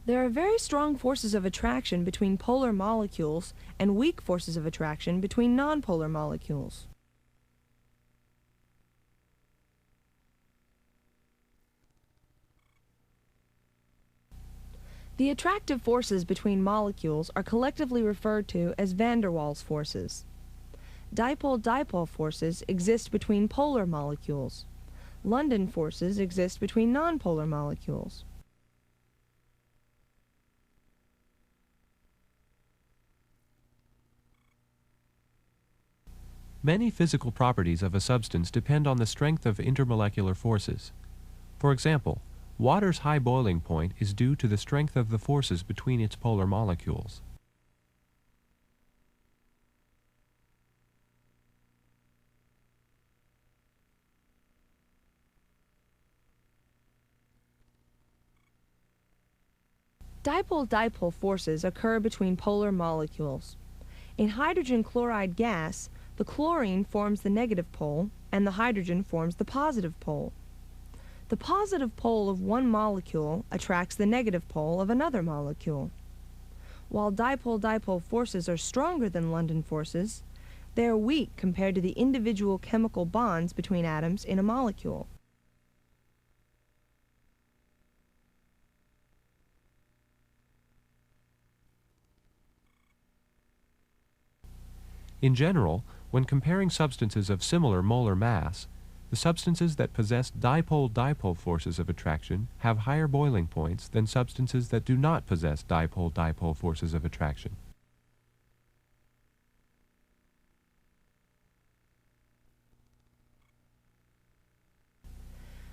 There are very strong forces of attraction between polar molecules and weak forces of attraction between nonpolar molecules. The attractive forces between molecules are collectively referred to as van der Waals forces. Dipole-dipole forces exist between polar molecules. London forces exist between nonpolar molecules. Many physical properties of a substance depend on the strength of intermolecular forces. For example, water's high boiling point is due to the strength of the forces between its polar molecules. Dipole-dipole forces occur between polar molecules. In hydrogen chloride gas, the chlorine forms the negative pole and the hydrogen forms the positive pole. The positive pole of one molecule attracts the negative pole of another molecule. While dipole-dipole forces are stronger than London forces, they are weak compared to the individual chemical bonds between atoms in a molecule. In general, when comparing substances of similar molar mass, the substances that possess dipole-dipole forces of attraction have higher boiling points than substances that do not possess dipole-dipole forces of attraction.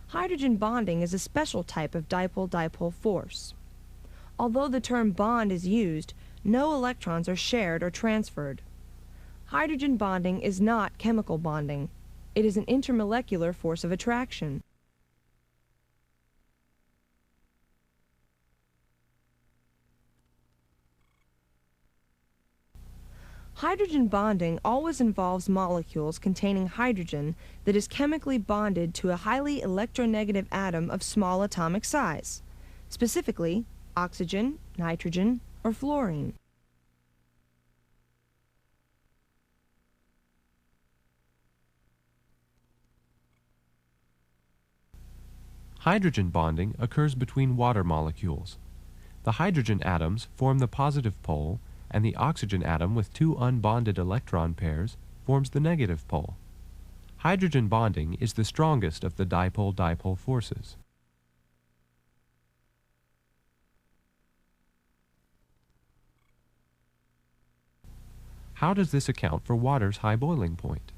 Hydrogen bonding is a special type of dipole-dipole force. Although the term bond is used, no electrons are shared or transferred. Hydrogen bonding is not chemical bonding. It is an intermolecular force of attraction. Hydrogen bonding always involves molecules containing hydrogen that is chemically bonded to a highly electronegative atom of small atomic size, specifically oxygen, nitrogen, or fluorine. Hydrogen bonding occurs between water molecules. The hydrogen atoms form the positive pole, and the oxygen atom with two unbonded electron pairs forms the negative pole. Hydrogen bonding is the strongest of the dipole-dipole forces. How does this account for water's high boiling point?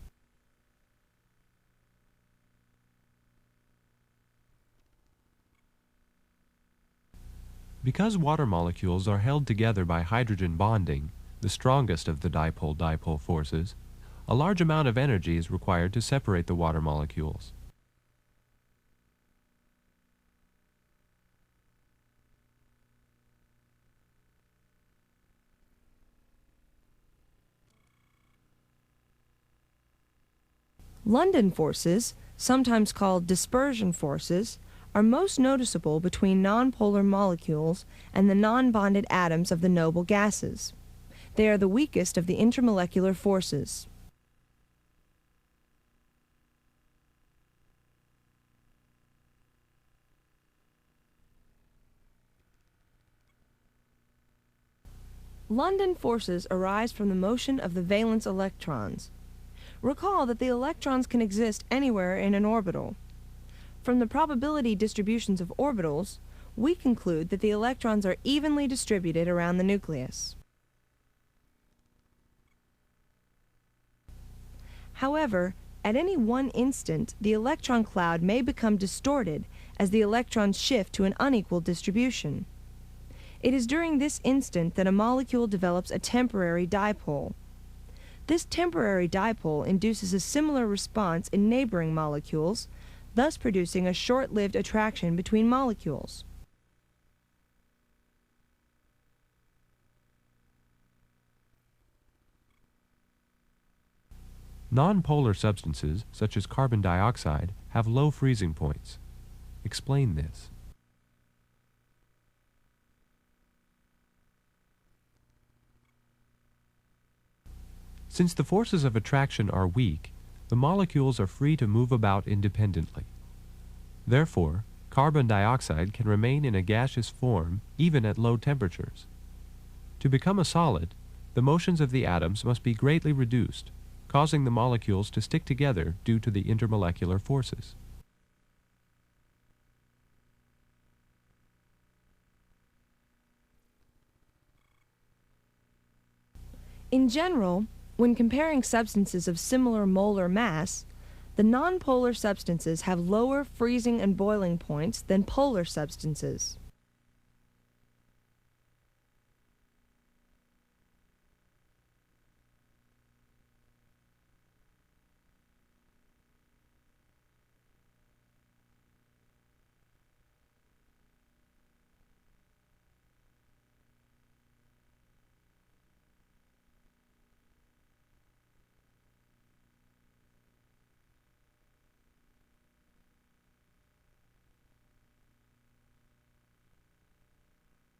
Because water molecules are held together by hydrogen bonding, the strongest of the dipole-dipole forces, a large amount of energy is required to separate the water molecules. London forces, sometimes called dispersion forces, are most noticeable between nonpolar molecules and the non-bonded atoms of the noble gases. They are the weakest of the intermolecular forces. London forces arise from the motion of the valence electrons. Recall that the electrons can exist anywhere in an orbital. From the probability distributions of orbitals, we conclude that the electrons are evenly distributed around the nucleus. However, at any one instant, the electron cloud may become distorted as the electrons shift to an unequal distribution. It is during this instant that a molecule develops a temporary dipole. This temporary dipole induces a similar response in neighboring molecules, thus producing a short-lived attraction between molecules. Nonpolar substances, such as carbon dioxide, have low freezing points. Explain this. Since the forces of attraction are weak, the molecules are free to move about independently. Therefore, carbon dioxide can remain in a gaseous form even at low temperatures. To become a solid, the motions of the atoms must be greatly reduced, causing the molecules to stick together due to the intermolecular forces. In general, when comparing substances of similar molar mass, the nonpolar substances have lower freezing and boiling points than polar substances.